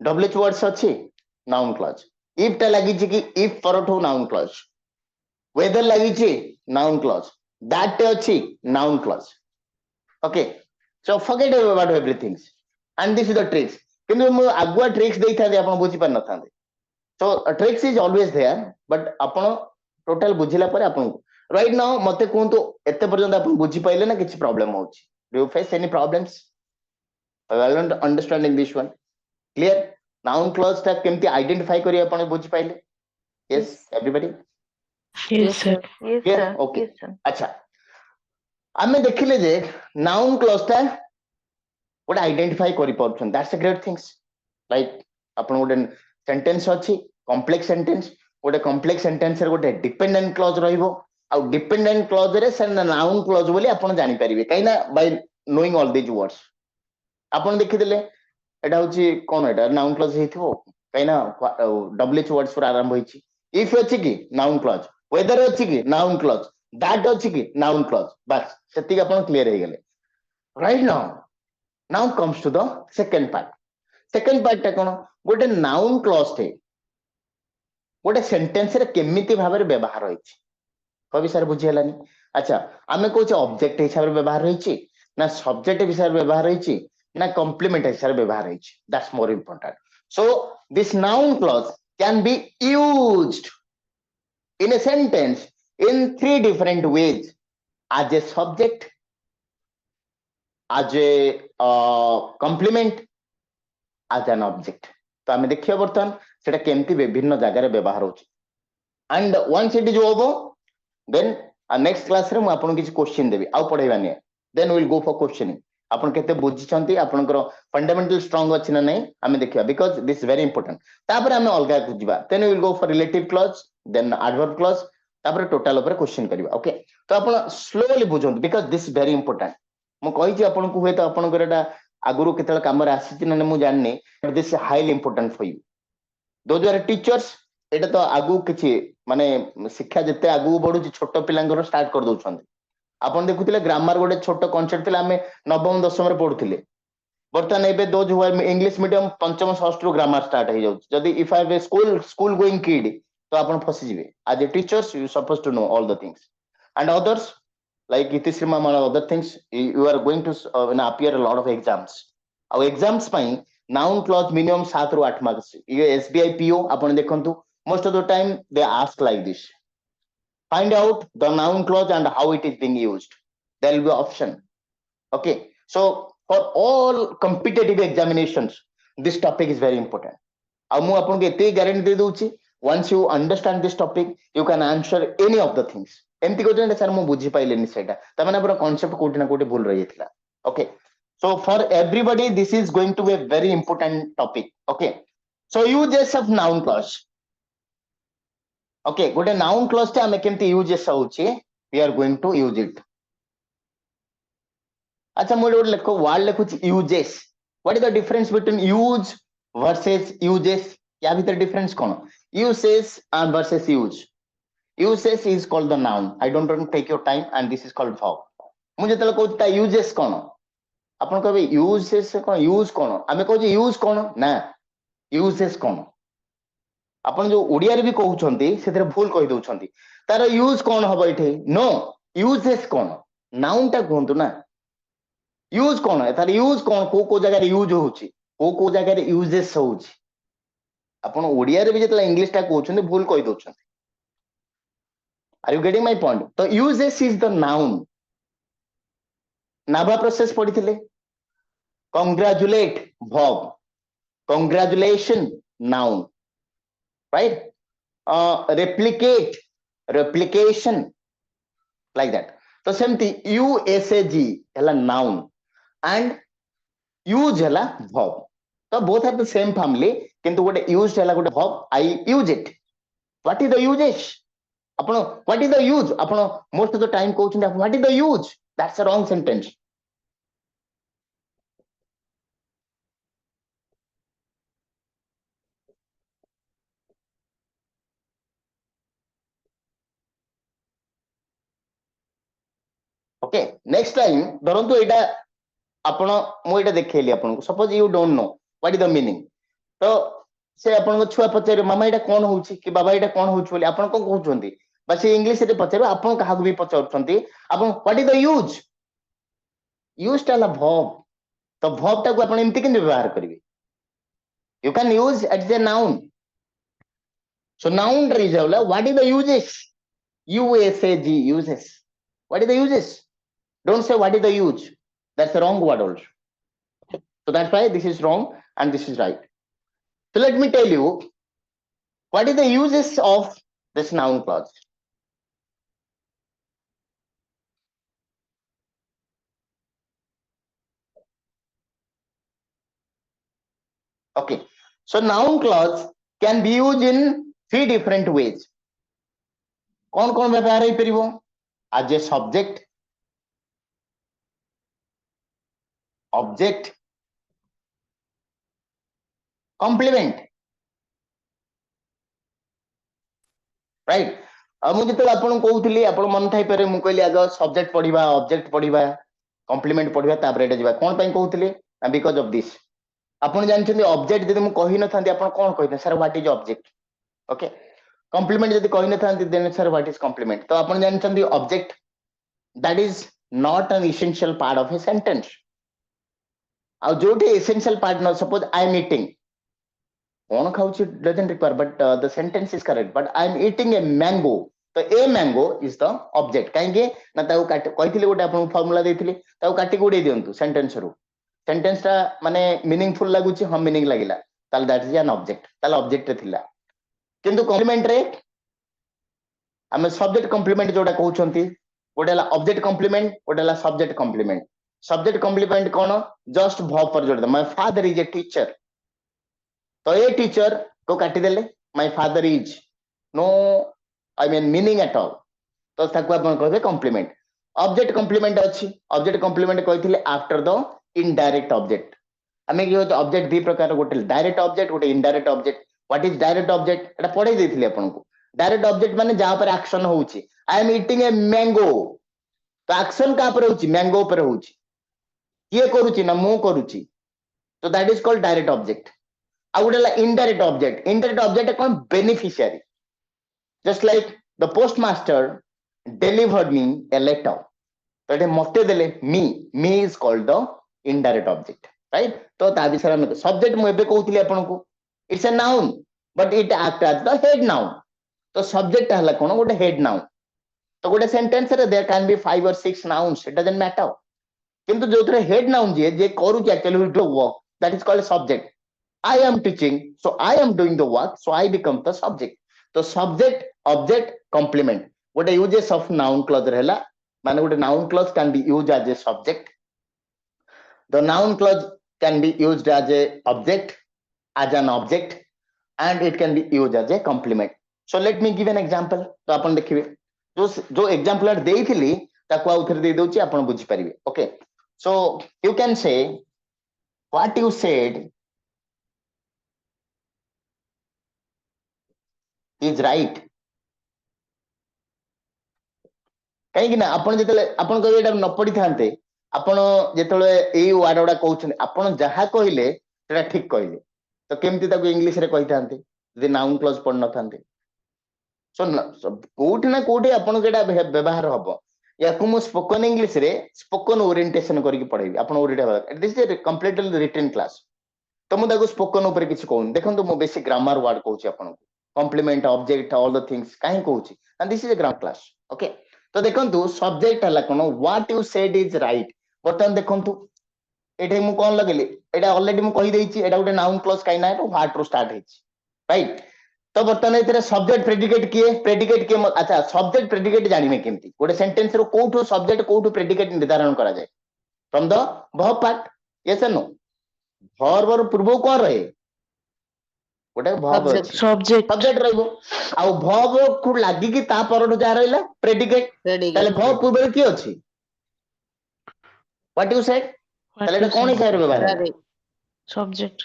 A: WH words ଅଛି noun clause if ଟା ଲାଗିଛି କି if ପରଠୁ noun clause whether ଲାଗିଛି noun clause that ଟେ ଅଛି noun clause okay so forget about everything and this is the tricks କିନ୍ତୁ ମୁଁ ଆଗୁଆ tricks ଦେଇଥାନ୍ତି ଆପଣ ବୁଝି ପାରିନଥାନ୍ତେ so tricks is always there but ଆପଣ total ବୁଝିଲା ପରେ ଆପଣଙ୍କୁ right now ମତେ କୁହନ୍ତୁ ଏତେ ପର୍ଯ୍ୟନ୍ତ ଆପଣ ବୁଝି ପାଇଲେ ନା କିଛି problem ହଉଛି do you face any problems I don't understanding this one clear noun clause ଟା କେମିତି identify କରି ଆପଣ ବୁଝି ପାଇଲେ yes everybody
C: Yes, sir.
B: Yes,
A: clear
B: sir.
A: okay
B: Yes, sir.
A: ଆଚ୍ଛା ଆମେ ଦେଖିଲେ ଯେ noun clause ଟା ଗୋଟେ identify କରି ପାରୁଛନ୍ତି that's a great things like ଆପଣ ଗୋଟେ sentence ଅଛି complex sentence ଗୋଟେ complex sentence ରେ ଗୋଟେ dependent clause ରହିବ ଆଉ dependent clause ରେ ସେ noun clause ବୋଲି ଆପଣ ଜାଣି ପାରିବେ କାହିଁ ନା by knowing all these words ଆପଣ ଦେଖିଦେଲେ ଏଟା ହଉଛି କଣ ଏଟା noun clause ହେଇଥିବ କାହିଁ ନା WH words ପୁରା ଆରମ୍ଭ ହେଇଛି if ଅଛି କି noun clause whether ଅଛି କି noun clause that ଅଛି କି noun clause ବାସ୍ ସେତିକି ଆପଣ କ୍ଲିୟର ହେଇଗଲେ right now comes to the second part ଟା କଣ ଗୋଟେ noun clause ଟେ ଗୋଟେ sentence ରେ କେମିତି ଭାବରେ ବ୍ୟବହାର ହେଇଛି କବି ସାର୍ ବୁଝି ହେଲାନି ଆଚ୍ଛା ଆମେ କହୁଛେ object ହିସାବରେ ବ୍ୟବହାର ହେଇଛି ନା subject ହିସାବରେ ବ୍ୟବହାର ହେଇଛି ନା complement ହିସାବରେ ବ୍ୟବହାର ହେଇଛି that's more important so this noun clause can be used in a sentence in three different ways as a subject as a complement as an object तो आमे देखिए बर्तमान सेटा केमती विभिन्न जगह रे व्यवहार होची and once it is over then next class रे मु आपन किछ क्वेश्चन देबी आउ पढाइबानी then we'll go for questioning आपन केते बुझिछंती आपनकर फंडामेंटल स्ट्रांग अछि ना नहीं आमे देखिया because this is very important तापर आमे अलगा बुझिबा then we will go for relative clause then adverb clause तापर टोटल ऊपर क्वेश्चन करिबा ओके तो आपन slowly बुझंतु because this is very important मु कहिछि आपन को होय तो आपनकर एटा आगुरु केतल काम रे आसीछि ना मु जाननी but this is highly important for you those are teachers एटा तो आगु किछि माने शिक्षा जते आगु बढु छोट पिलांगर स्टार्ट कर दउछन आपण देखुतिले ग्रामर गोटे छोट कॉन्सेप्ट थिला हमें नवम दशम रे पढुतिले बर्तमान एबे दोज हु इंग्लिश मीडियम पंचम षष्ठ रु ग्रामर स्टार्ट हो जाउछ जदी if I be school going kid तो आपण फसी जिवे as a teachers you suppose to know all the things and others like itisrima and other things you are going to appear a lot of exams our exams ପାଇଁ noun clause minimum 7 ରୁ 8 marks ये SBI PO आपण देखंतु most of the time they ask like this find out the noun clause and how it is being used there will be option okay so for all competitive examinations this topic is very important ଆଉ ମୁଁ ଆପଣଙ୍କୁ ଏତେ guarantee ଦେଇ ଦଉଛି once you understand this topic you can answer any of the things ଏମିତି କହୁଛନ୍ତି sir ମୁଁ ବୁଝି ପାଇଲିନି ସେଇଟା ତାମାନେ ଆମର କନସେପ୍ଟ କୋଉଠି ନା କୋଉଠି ଭୁଲ ରହିଯାଇଥିଲା okay so for everybody this is going to be a very important topic okay so uses of noun clause okay ଗୋଟେ noun clause ଟା ଆମେ କେମିତି uses ହଉଛି we are going to use it ଆଚ୍ଛା ମୁଁ ଗୋଟେ ୱାର୍ଡ ଲେଖୁଛି uses what is the difference between use versus uses या भीतर डिफरेंस कौन usage versus use usage is called the noun I don't want to take your time and this is called verb मुझे तले कहूँ ता uses कौन आपण कहबे यूजेस कौन यूज कौन आमे कहू यूज कौन ना यूजेस कौन आपण जो ओडिया रे भी कहउछंती सेतरे भूल कहि दउछंती तार यूज कौन हबो इठे नो यूजेस कौन नाउन ता कहंतु ना यूज कौन है तार यूज कौन को जगह रे यूज होउची को जगह रे यूजेस होउची आपण ओडिया रे भी जेतला इंग्लिश ता कहउछंती भूल कहि दउछंती are you getting my point तो यूजेस इज द नाउन नाभा प्रोसेस पढ़िथिले congratulate verb congratulation noun right replicate replication like that तो सेमती usag हला noun and use हला verb तो both are the same family किंतु गोटे used हला गोटे verb I use it what is the usage आपण what is the use आपण most of the time कहउछन what is the use that's a wrong sentence okay next time धरंतु एटा आपण मु एटा देखैली आपन suppose you don't know what is the meaning तो से आपन छुआ पचारे मामा एटा कोन होउची कि बाबा एटा कोन होउची बोली आपन को कहउछंती बस इंग्लिश रे पचारे आपन काहा भी पचाउछंती आपन what is the use use टाला वर्ब तो वर्ब ता को आपन एमति केन व्यवहार करिवे you can use at the noun so noun रे जावला what is the usages usag uses what is the uses don't say what is the use that's the wrong word also so that's why this is wrong and this is right so let me tell you what is the uses of this noun clause okay so noun clause can be used in three different ways कौन कौन व्यवहार हो परिवो as a subject object complement right मुझे तो आपन कहउतली आपन मन Thai पारे मु कहली आग सब्जेक्ट पढिबा ऑब्जेक्ट पढिबा कॉम्प्लीमेंट पढिबा तापर एटा जिबा कोन पई कहउतली बिकॉज ऑफ दिस आपन जानछन्ती ऑब्जेक्ट जदि मु कहि न थांती आपन कोन कहिते sir what is object okay complement जदि कहि न थांती then sir what is complement तो आपन जानछन्ती object that is not an essential part of a sentence आ जोटे एसेंशियल पार्ट न सपोज आई एम ईटिंग कौन खाऊची doesn't require but the sentence is correct but I am eating a mango तो a mango is the object कहीं ना ताऊ काट कहिथिले गोटे आपन फार्मूला देथिले ताऊ काटी गुडे दियंतु सेंटेंस रो सेंटेंस ता माने मीनिंगफुल लागुची हम मीनिंग लागिला ताल दैट इज एन ऑब्जेक्ट ताल ऑब्जेक्ट थिला किंतु कॉम्प्लीमेंट रे हमें सब्जेक्ट कॉम्प्लीमेंट जोटा कहउछंती गोटे ला ऑब्जेक्ट कॉम्प्लीमेंट गोटे ला सब्जेक्ट कॉम्प्लीमेंट कोन जस्ट वर्ब पर जोड़ दे my father is a teacher तो ये टीचर को काटी देले my father is no I mean meaning at all तो ताको अपन कहबे कॉम्प्लीमेंट ऑब्जेक्ट कॉम्प्लीमेंट अछि ऑब्जेक्ट कॉम्प्लीमेंट कहिथिले आफ्टर द इनडायरेक्ट ऑब्जेक्ट हमें कि होत ऑब्जेक्ट दी प्रकार गोटे डायरेक्ट ऑब्जेक्ट गोटे indirect object what is direct object एटा पढाई देथिले अपन को डायरेक्ट ऑब्जेक्ट माने जहां पर एक्शन होउची आई एम ईटिंग ए मैंगो तो एक्शन का पर होउची मैंगो पर होउची ये करूची ना मु करूची तो that is called direct object I would like indirect object. Indirect object is called beneficiary. Just like the postmaster delivered me a letter. That me is called the indirect object. Right? So that subject it's a noun, but it acts as the head noun. So subject is head noun. So good sentence there can be 5 or 6 nouns. It doesn't matter. Kintu jo head noun je koru actually do work. That is called a subject. I am teaching, so I am doing the work, so I become the subject. So subject, object, complement. What a uses of noun clause rehla. Man, what a noun clause can be used as a subject. The noun clause can be used as a object, as an object, and it can be used as a complement. So let me give an example. तो अपन देखिए जो example देइथिली ताको आउ थरे दे दोची अपन बुझी परिबे. Okay. So you can say what you said is right कहीं ना आपण जेतले आपण कहबे एटा न पड़ी थांते आपण जेतले एई वर्ड गुडा कहउछन आपण जहा कहिले सेटा ठीक कहिले तो केमति ताको इंग्लिश रे कहि थांते जे नाउन क्लॉज पढ़ न थांते सो कोठी ना कोठी आपण केटा व्यवहार हबो याकु मु स्पोकन इंग्लिश रे स्पोकन ओरिएंटेशन करके पढ़ेबी आपण orient this is completely written class तो मु ताको स्पोकन ऊपर किछ कहून देखंतु मु बेसी ग्रामर वर्ड कहूची आपण complement object all the things काहे कहूची and this is a grammar class okay तो देखंतु सब्जेक्ट हला कोन what you said is right बर्तन देखंतु एठे मु कोन लगेली एटा ऑलरेडी मु कहि देइची एटा गोटे नाउन क्लॉज काई ना तो व्हाट रो स्टार्ट हेची राइट तो बर्तन एथरे सब्जेक्ट प्रेडिकेट किए अच्छा सब्जेक्ट प्रेडिकेट जानिमे केमती गोटे सेंटेंस रो कोठो सब्जेक्ट कोठो प्रेडिकेट निर्धारण करा जाय from the verb part yes और नो वर्ब रो पूर्व कोन रहे गोटे वर्ब अछि सब्जेक्ट रहइबो आ वर्ब को लागि कि ता परडो जा रहइला प्रेडिकेट ताले वर्ब पूर्व की अछि व्हाट यू सेड ताले एटा कोन हिसाब रे व्यवहार
C: सब्जेक्ट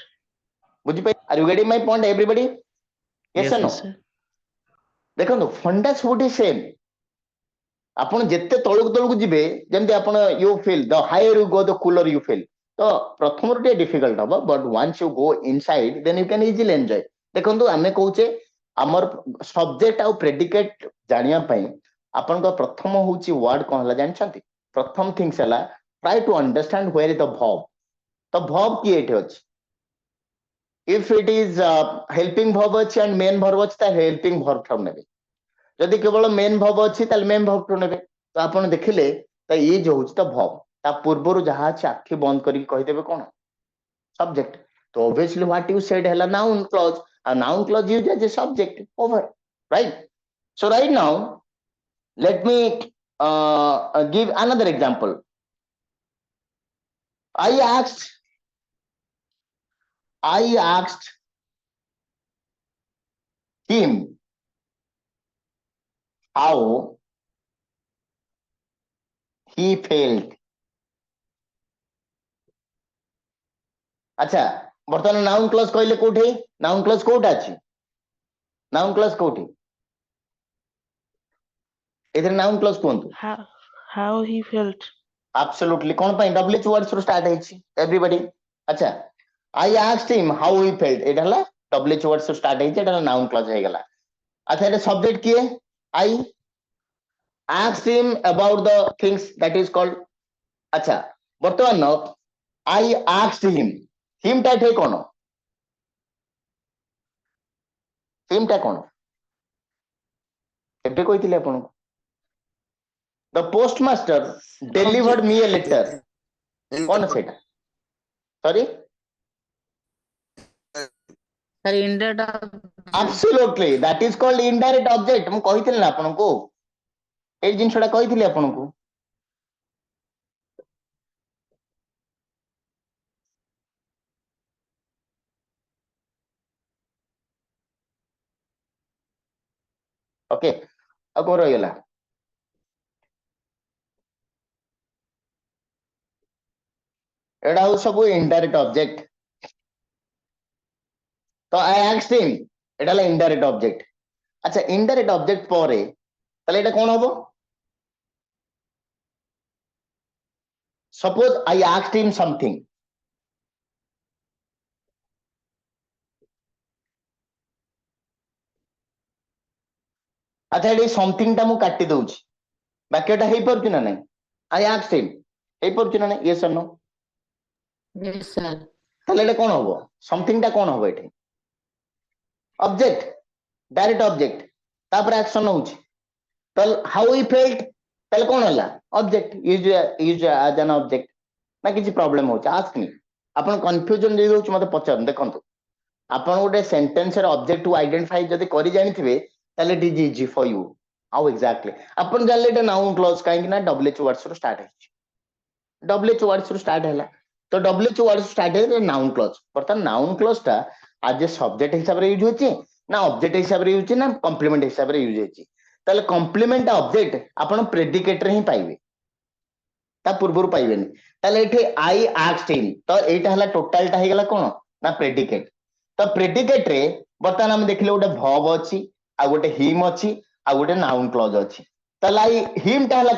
A: बुझि पाइ are you getting my point everybody yes और नो देखो फंडा सबुठी सेम आपण जेते तळुक जिबे जेमति आपण you feel the higher you go the cooler you feel तो प्रथम टे डिफिकल्ट हबो but once you go inside then you can easily enjoy देखंतु आमे कहूचे हमर सब्जेक्ट आ प्रेडिकेट जानिया पई आपण को प्रथम होची वर्ड कोन हला जानछंती प्रथम थिंग्स हला try to understand where is the verb तो वर्ब की एठे अछि if it is helping verb अछि and main verb अछि ता helping verb ठम नेबे जदि केवल मेन verb अछि ताल मेन verb ठम नेबे तो आपण देखिले ता ये जो होछि ता verb ता पूर्वरु जहा अछि आखि बंद करी कहि देबे कोन सब्जेक्ट तो obviously what you said hela noun clause a noun clause used as a subject over right so right now let me give another example I asked him how he felt अच्छा बर्तमान noun clause कहले कोठी noun clause कोठा अछि noun clause कोठी इधर noun clause कोंतु
C: how he felt
A: absolutely कोन पई डब्ल्यूएच वर्ड्स रो स्टार्ट हेछि एवरीबॉडी अच्छा I asked him how he felt एटा हला डब्ल्यूएच वर्ड्स रो स्टार्ट हेछि एटा नाउन क्लॉज हे गेला अच्छा एटा सब्जेक्ट किए आई asked him about the things that is called अच्छा बर्तमान आई asked him टा थे कोन him टा कोन एबे कहिथिले आपण the postmaster delivered me a letter कोन सेटा sorry
C: sir indirect
A: absolutely that is called indirect object मु कहिथिले ना आपण को ए जिनसडा कहिथिले आपण को ओके अब को रहिला एडा हो सब इनडायरेक्ट ऑब्जेक्ट तो आई आस्क्ड हिम एडा ला इनडायरेक्ट ऑब्जेक्ट अच्छा इनडायरेक्ट ऑब्जेक्ट परे तले एटा कोन होबो suppose I asked him something अच्छा एडी समथिंग ता मु काटी दउची वाक्यटा हेई परछु ना नहीं आई आस्क्ड हिम हेई परछु ना नहीं यस और नो
C: यस सर
A: तले एटा कोन होबो समथिंग ता कोन होबो एठी ऑब्जेक्ट डायरेक्ट ऑब्जेक्ट तापर एक्शन होउची तल हाउ ही फेल्ट तले कोन हला object use as an object ना किछि प्रॉब्लम होउची आस्क मी आपण कंफ्यूजन दे दोउची मते पचार देखंतु आपण गोटे सेंटेंस रे ऑब्जेक्ट टू आइडेंटिफाई जदी करि जानिथिबे तले it is easy for you how exactly आपण जानले एटा नाउन क्लॉज काहे ना डब्ल्यूएच वर्ड्स रो स्टार्ट हेछि डब्ल्यूएच वर्ड्स रो स्टार्ट हैला तो डब्ल्यूएच वर्ड्स स्टार्ट है नाउन क्लॉज बर्तमान नाउन क्लॉज ता आज ए सब्जेक्ट हिसाब रे यूज होछि ना ऑब्जेक्ट हिसाब रे यूज ना कॉम्प्लीमेंट हिसाब रे यूज होछि ताले कॉम्प्लीमेंट ऑब्जेक्ट आपण प्रेडिकेट रे ही पाइबे ता पूर्वरु पाइबेनी ताले एठी आई आस्क्ड हिम तो एटा हला टोटल टा हे गेला कोन ना प्रेडिकेट तो प्रेडिकेट रे बर्तमान हम देखले गोटे वर्ब अछि आ गोटे हिम अछि आ गोटे नाउन क्लॉज अछि तलाई हिम टा हला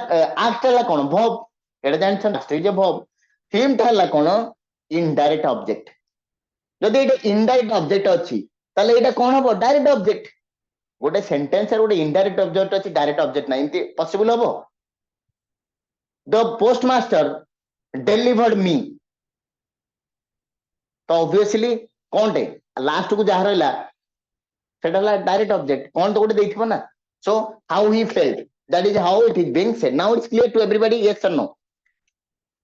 A: आक्ट हला कोन verb एटा जानछन आस्ते जे verb हिम टा हला कोन इनडायरेक्ट ऑब्जेक्ट जदि एटा इनडायरेक्ट ऑब्जेक्ट अछि तले एटा कोन हो डायरेक्ट ऑब्जेक्ट गोटे सेंटेंस रे गोटे इनडायरेक्ट ऑब्जेक्ट अछि डायरेक्ट ऑब्जेक्ट नाही इनती पॉसिबल हबो द पोस्टमास्टर डिलीवर्ड मी तो ऑब्वियसली कोनटे लास्ट को जहा रहला सेटा हला डायरेक्ट ऑब्जेक्ट कोन तो गोटे देथिबो ना so how he felt that is how it is being said now it's clear to everybody yes और नो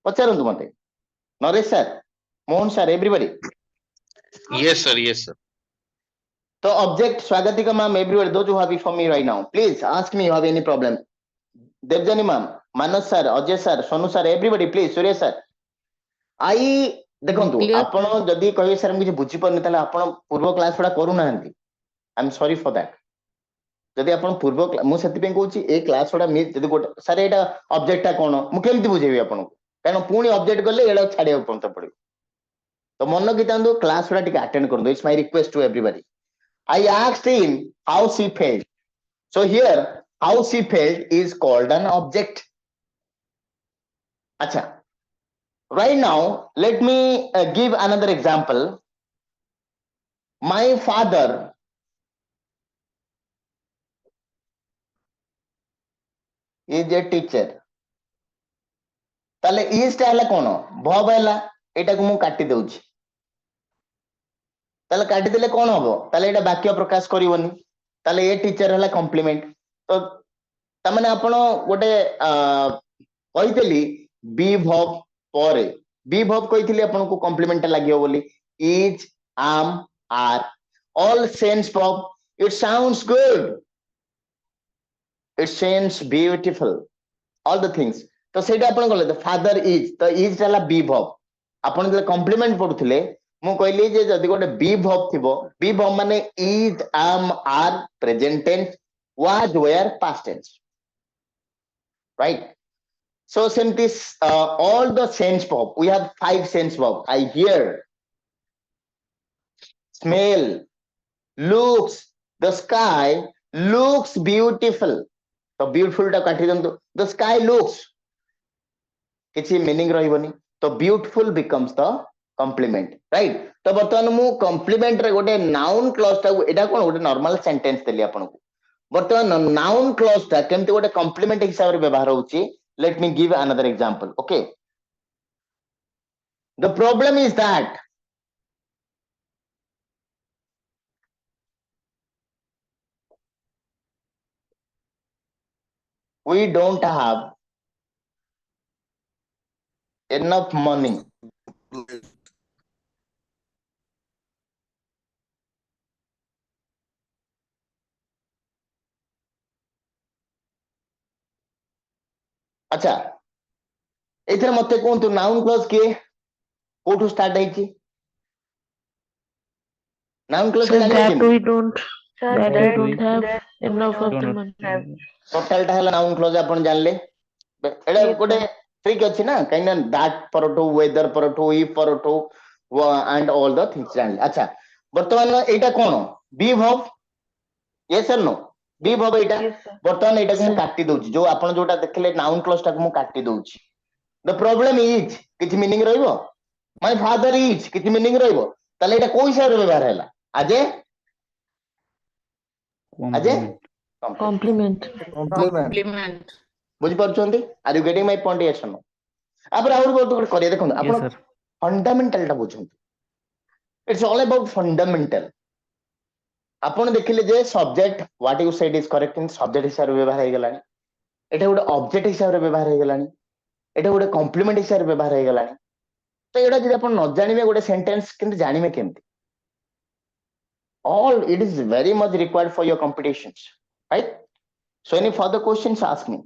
A: पचारंतु मते Naresh sir Mohan sir everybody
B: Yes, sir. Yes, sir.
A: तो object Swagatika ma'am everybody those who have before me right now please ask me you have any problem Debjani ma'am Manas sir Ajay sir Sonu sir everybody please Surya sir I देखंतु
C: Clear.
A: आपण जदी कहि sir हम किछ बुझी परनी तले आपण पूर्व क्लास थोड़ा करू नाहंती I am sorry for that जदि आपण पूर्व मु सेति पे कहूची ए क्लास थोड़ा मिस जदि गोटे सर एटा ऑब्जेक्ट ता कोन मु केमति बुझेबी आपण को कारण पुणी ऑब्जेक्ट गले एडा छाडिया पड़ता पड़े तो मन कितांदु क्लास थोड़ा टिके अटेंड करदो it's my request to everybody I asked him how she felt so here how she felt is called an object अच्छा right now let me give another example my father is a teacher ताले is टा हला कोन भब हला एटा को मु काटी दउची ताले काटी देले कोन हबो ताले एटा वाक्य प्रकाश करिवोनी ताले ए टीचर हला कॉम्प्लीमेंट तो तमने आपण गोटे कहितली बी भब परे बी भब कहितली आपण को कॉम्प्लीमेंट लागियो बोली is am are all sense verb it sounds good it sounds beautiful all the things तो सेटा आपण कहले द फादर इज तो इज हला बी भब आपण जे कॉम्प्लीमेंट पढुथिले मु कहली जे जदी गोटे बी भब थिबो बी भब माने is am are present tense was were past tense right so since this all the sense verb we have 5 sense verb I hear smell looks the sky looks beautiful तो beautiful टा काटी दंतु the sky looks किछि meaning रहिबोनी तो beautiful becomes the complement right तो बर्तमान मु complement रे गोटे नाउन क्लॉज टा एटा कोन गोटे नॉर्मल सेंटेंस देली आपन को बर्तमान नाउन क्लॉज टा केमते गोटे कॉम्प्लीमेंट हिसाब रे व्यवहार होउची let me give another example okay the problem is that we don't have enough money अच्छा एथरे मते कोंतु नाउन क्लॉज के कोठु स्टार्ट हैची नाउन क्लॉज
C: So
A: जानिले
C: that
A: केमि
C: we don't have enough of the money.
A: Total टा हला नाउन क्लॉज आपण जानले एडा गोटे ट्रिक अछि ना काइना दैट परटो वेदर परटो ई परटो एंड ऑल द थिंग्स जानले अच्छा वर्तमान एटा कोन बी वर्ब यस और नो बी वर्ब एटा वर्तमान एटा को काटी दोची जो आपण जोटा देखले नाउन क्लॉज टा को मु काटी दोची द प्रॉब्लम इज किछ मीनिंग रहइबो माय फादर इज किछ मीनिंग रहइबो ताले एटा कोई हिसाब रे व्यवहार हैला अजय अजय
C: Compliment.
D: Compliment.
A: बुझी परछंती are you getting my point yes no आपर और बहुत करिए देखो आपण फंडामेंटल टा बुझंती इट्स ऑल अबाउट फंडामेंटल आपण देखिले जे subject what you said is correct in subject हिसाब रे व्यवहार हे गेलानी एटा गोटे ऑब्जेक्ट हिसाब रे व्यवहार हे गेलानी एटा गोटे कॉम्प्लीमेंट हिसाब रे व्यवहार हे गेलानी तो एटा जदि आपण न जानिबे गोटे सेंटेंस किंतु जानिबे केमति all it is very much required for your competitions right so any further questions ask me